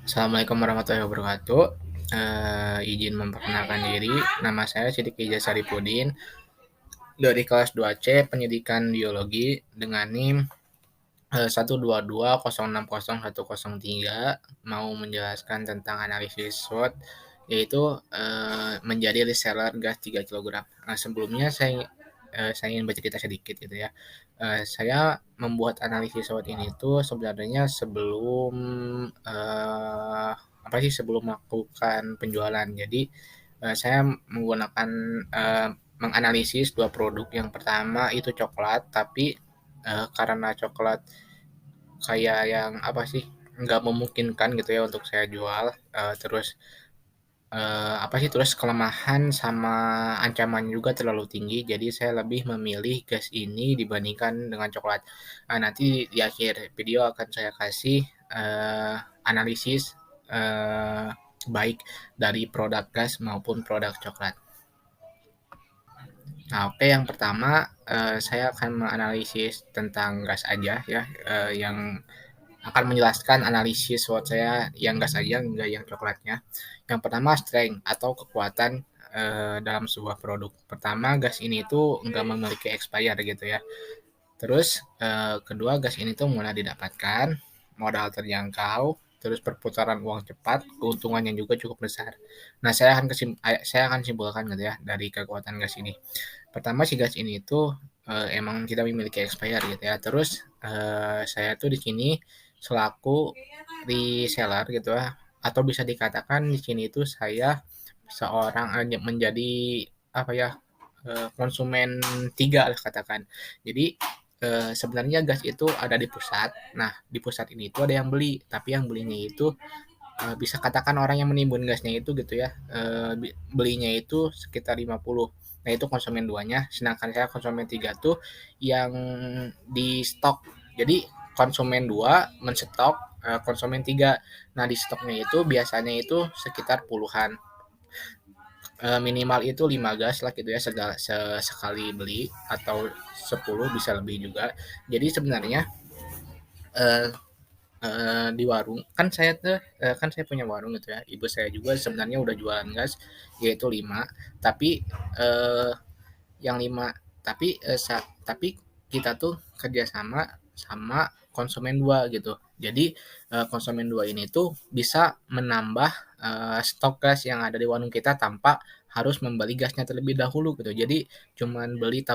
Assalamualaikum warahmatullahi wabarakatuh. Izin memperkenalkan diri, nama saya Sidik Ijaz Saripudin dari kelas 2C Pendidikan Biologi dengan NIM 122060103 mau menjelaskan tentang analisis SWOT yaitu menjadi reseller gas 3 kilogram. Nah, sebelumnya saya ingin bercerita sedikit gitu ya. Saya membuat analisis SWOT ini tuh sebenarnya sebelum apa sih sebelum melakukan penjualan. Jadi saya menggunakan menganalisis dua produk. Yang pertama itu coklat, tapi karena coklat kayak yang apa sih nggak memungkinkan gitu ya untuk saya jual. Terus apa sih terus kelemahan sama ancaman juga terlalu tinggi, jadi saya lebih memilih gas ini dibandingkan dengan coklat. Nanti di akhir video akan saya kasih analisis eh, baik dari produk gas maupun produk coklat. Nah, oke, yang pertama saya akan menganalisis tentang gas aja ya, yang akan menjelaskan analisis SWOT saya yang gas aja, enggak yang coklatnya. Yang pertama, strength atau kekuatan dalam sebuah produk. Pertama, gas ini tuh enggak memiliki expire gitu ya. Terus kedua, gas ini tuh mudah didapatkan, modal terjangkau, terus perputaran uang cepat, keuntungannya juga cukup besar. Nah, saya akan simpulkan gitu ya dari kekuatan gas ini. Pertama, si gas ini tuh emang tidak memiliki expire gitu ya. Terus saya tuh di sini selaku reseller gitu ya, atau bisa dikatakan di sini tuh saya seorang menjadi apa ya, konsumen tiga lah katakan. Jadi sebenarnya gas itu ada di pusat. Nah, di pusat ini itu ada yang beli, tapi yang belinya itu bisa katakan orang yang menimbun gasnya itu gitu ya, belinya itu sekitar 50. Nah, itu konsumen duanya, sedangkan saya konsumen tiga tuh yang di stok. Jadi konsumen dua menstok konsumen tiga. Nah, di stoknya itu biasanya itu sekitar puluhan. Minimal itu 5 gas lah gitu ya sekali beli, atau 10 bisa lebih juga. Jadi sebenarnya eh, di warung kan saya punya warung gitu ya, ibu saya juga sebenarnya udah jualan gas yaitu 5, tapi eh, yang 5 tapi tapi kita tuh kerjasama sama konsumen dua gitu. Jadi konsumen dua ini tuh bisa menambah stok gas yang ada di warung kita tanpa harus membeli gasnya terlebih dahulu gitu. Jadi cuman beli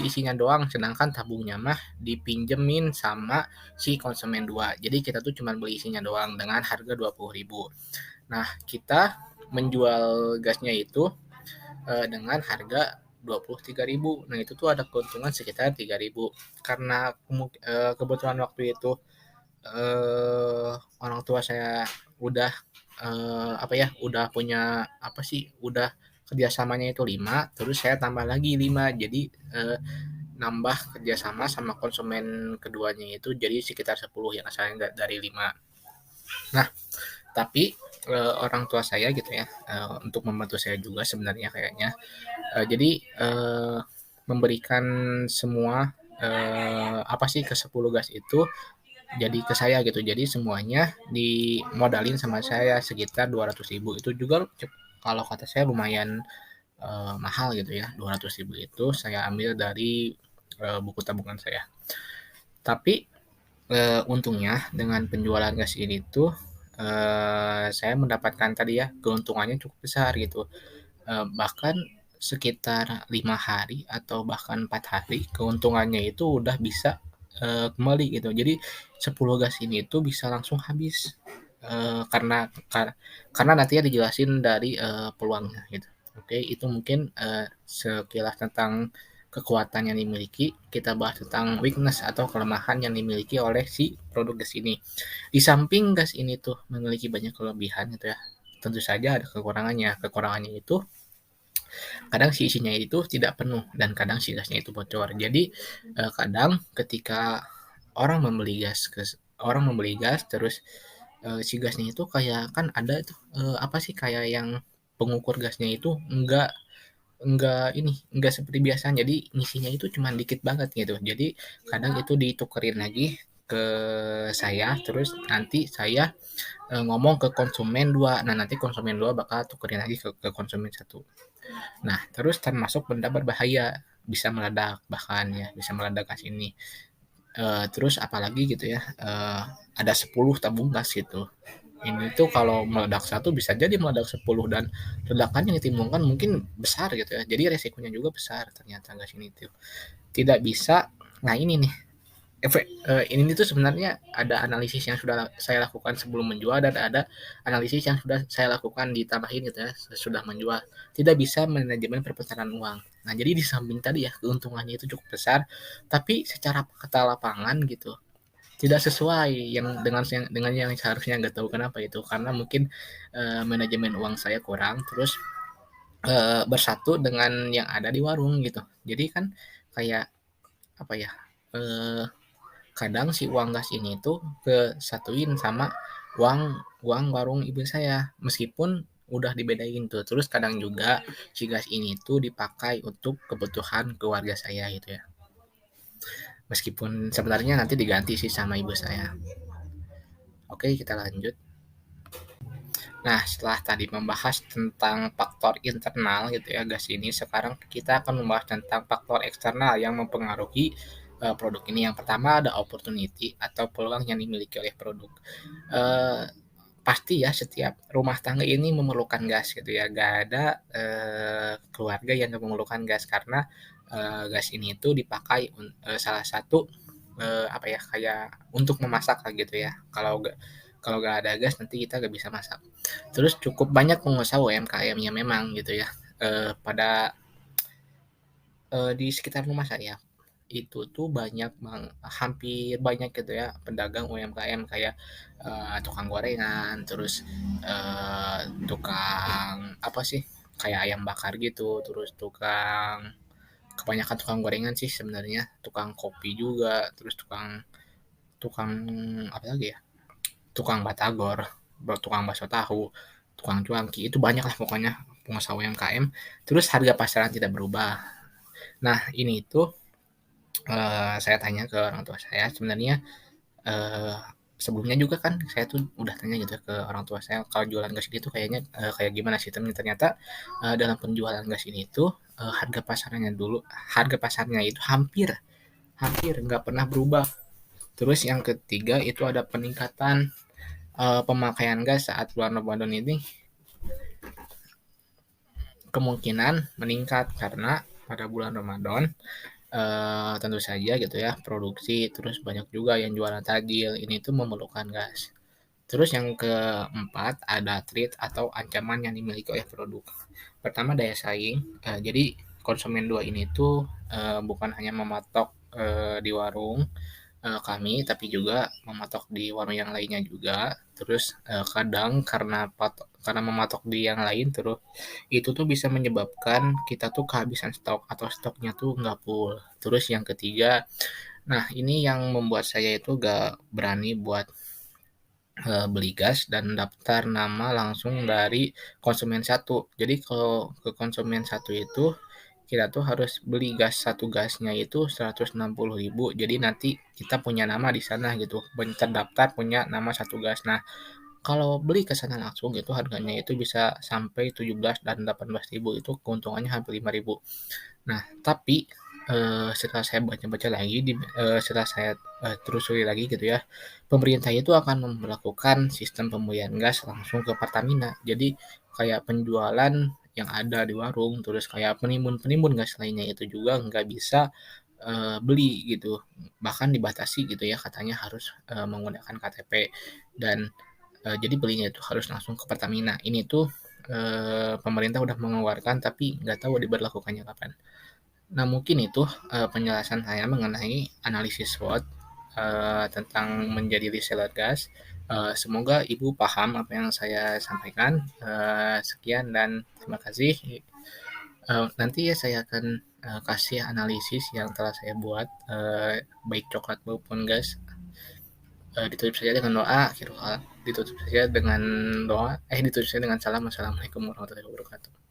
isinya doang, sedangkan tabungnya mah dipinjemin sama si konsumen dua. Jadi kita tuh cuman beli isinya doang dengan harga 20.000. Nah, kita menjual gasnya itu dengan harga 23.000. Nah, itu tuh ada keuntungan sekitar 3.000. Karena kebetulan waktu itu orang tua saya udah apa ya, udah punya apa sih, udah kerjasamanya itu 5, terus saya tambah lagi 5. Jadi nambah kerjasama sama konsumen keduanya itu jadi sekitar 10 yang asalnya dari 5. Nah, tapi orang tua saya gitu ya, untuk membantu saya juga sebenarnya kayaknya. Jadi memberikan semua apa sih ke 10 gas itu jadi ke saya gitu. Jadi semuanya dimodalin sama saya sekitar 200.000. Itu juga kalau kata saya lumayan mahal gitu ya. 200.000 itu saya ambil dari buku tabungan saya. Tapi untungnya dengan penjualan gas ini tuh saya mendapatkan tadi ya keuntungannya cukup besar gitu. Bahkan sekitar 5 hari atau bahkan 4 hari keuntungannya itu udah bisa kembali gitu. Jadi 10 gas ini tuh bisa langsung habis karena nantinya dijelasin dari peluangnya gitu. Oke, itu mungkin sekilas tentang kekuatan yang dimiliki. Kita bahas tentang weakness atau kelemahan yang dimiliki oleh si produk gas ini. Di samping gas ini tuh memiliki banyak kelebihan gitu ya, tentu saja ada kekurangannya. Kekurangannya itu kadang si isinya itu tidak penuh dan kadang si gasnya itu bocor. Jadi kadang ketika orang membeli gas terus si gasnya itu kayak kan ada tuh apa sih kayak yang pengukur gasnya itu enggak seperti biasa, jadi ngisinya itu cuma dikit banget gitu. Jadi kadang itu ditukerin lagi ke saya, terus nanti saya ngomong ke konsumen 2. Nah, nanti konsumen 2 bakal tukerin lagi ke konsumen 1. Nah, terus termasuk benda berbahaya, bisa meledak bahkan ya, bisa meledak gas ini. Terus apalagi gitu ya, ada 10 tabung gas gitu. Ini tuh kalau meledak satu bisa jadi meledak 10 dan ledakan yang ditimbulkan mungkin besar gitu ya. Jadi resikonya juga besar ternyata gas ini tuh. Tidak bisa. Nah, ini nih ini tuh sebenarnya ada analisis yang sudah saya lakukan sebelum menjual dan ada analisis yang sudah saya lakukan ditambahin gitu ya sudah menjual. Tidak bisa manajemen perputaran uang. Nah, jadi di samping tadi ya keuntungannya itu cukup besar, tapi secara fakta lapangan gitu tidak sesuai dengan yang seharusnya, nggak tahu kenapa itu karena mungkin manajemen uang saya kurang terus bersatu dengan yang ada di warung gitu. Jadi kan kayak apa ya? eh, Kadang si uang gas ini tuh kesatuin sama uang uang warung ibu saya meskipun udah dibedain tuh terus kadang juga si gas ini tuh dipakai untuk kebutuhan keluarga saya gitu ya meskipun sebenarnya nanti diganti sih sama ibu saya. Oke, kita lanjut. Nah, setelah tadi membahas tentang faktor internal gitu ya gas ini, sekarang kita akan membahas tentang faktor eksternal yang mempengaruhi produk ini. Yang pertama ada opportunity atau peluang yang dimiliki oleh produk. Eh, Pasti ya setiap rumah tangga ini memerlukan gas gitu ya. Gak ada keluarga yang gak memerlukan gas karena gas ini itu dipakai salah satu apa ya kayak untuk memasak lah gitu ya. Kalau gak ada gas nanti kita gak bisa masak. Terus cukup banyak pengusaha UMKM-nya memang gitu ya. Pada di sekitar rumah saya itu tuh banyak hampir banyak gitu ya pedagang UMKM kayak tukang gorengan, terus tukang apa sih kayak ayam bakar gitu, terus kebanyakan tukang gorengan sih sebenarnya, tukang kopi juga, terus tukang tukang apa lagi ya, tukang batagor, tukang bakso tahu, tukang cuanki itu banyak lah pokoknya pengusaha UMKM. Terus harga pasaran tidak berubah. Nah, ini tuh saya tanya ke orang tua saya sebenarnya eh, sebelumnya juga kan saya tuh udah tanya gitu ke orang tua saya kalau jualan gas ini tuh kayaknya kayak gimana sistemnya ternyata dalam penjualan gas ini tuh harga pasarnya itu hampir hampir nggak pernah berubah. Terus yang ketiga itu ada peningkatan pemakaian gas saat bulan Ramadan ini kemungkinan meningkat karena pada bulan Ramadan tentu saja gitu ya produksi terus banyak juga yang jualan tajil ini tuh memerlukan gas. Terus yang keempat ada threat atau ancaman yang dimiliki oleh produk. Pertama daya saing. Jadi konsumen dua ini tuh bukan hanya mematok di warung kami tapi juga mematok di warung yang lainnya juga. Terus kadang karena mematok di yang lain terus itu tuh bisa menyebabkan kita tuh kehabisan stok atau stoknya tuh nggak full. Terus yang ketiga, nah ini yang membuat saya itu gak berani buat beli gas dan daftar nama langsung dari konsumen satu. Jadi kalau ke konsumen satu itu kita tuh harus beli gas satu gasnya itu 160.000. Jadi nanti kita punya nama di sana gitu. Terdaftar punya nama satu gas. Nah, kalau beli ke sana langsung itu harganya itu bisa sampai 17 dan 18.000 itu keuntungannya hampir 5.000. Nah, tapi setelah saya baca-baca lagi setelah saya telusuri lagi gitu ya, pemerintah itu akan memperlakukan sistem pembelian gas langsung ke Pertamina. Jadi kayak penjualan yang ada di warung, terus kayak penimbun-penimbun gas lainnya itu juga nggak bisa beli gitu. Bahkan dibatasi gitu ya, katanya harus menggunakan KTP dan jadi belinya itu harus langsung ke Pertamina. Ini tuh pemerintah udah mengeluarkan tapi nggak tahu diberlakukannya kapan. Nah, mungkin itu penjelasan saya mengenai analisis SWOT tentang menjadi reseller gas. Semoga Ibu paham apa yang saya sampaikan. Sekian dan terima kasih. Nanti ya saya akan kasih analisis yang telah saya buat, baik coklat maupun gas. Ditutup saja dengan doa, ditutup saja dengan doa, ditutup saja dengan salam. Wassalamualaikum warahmatullahi wabarakatuh.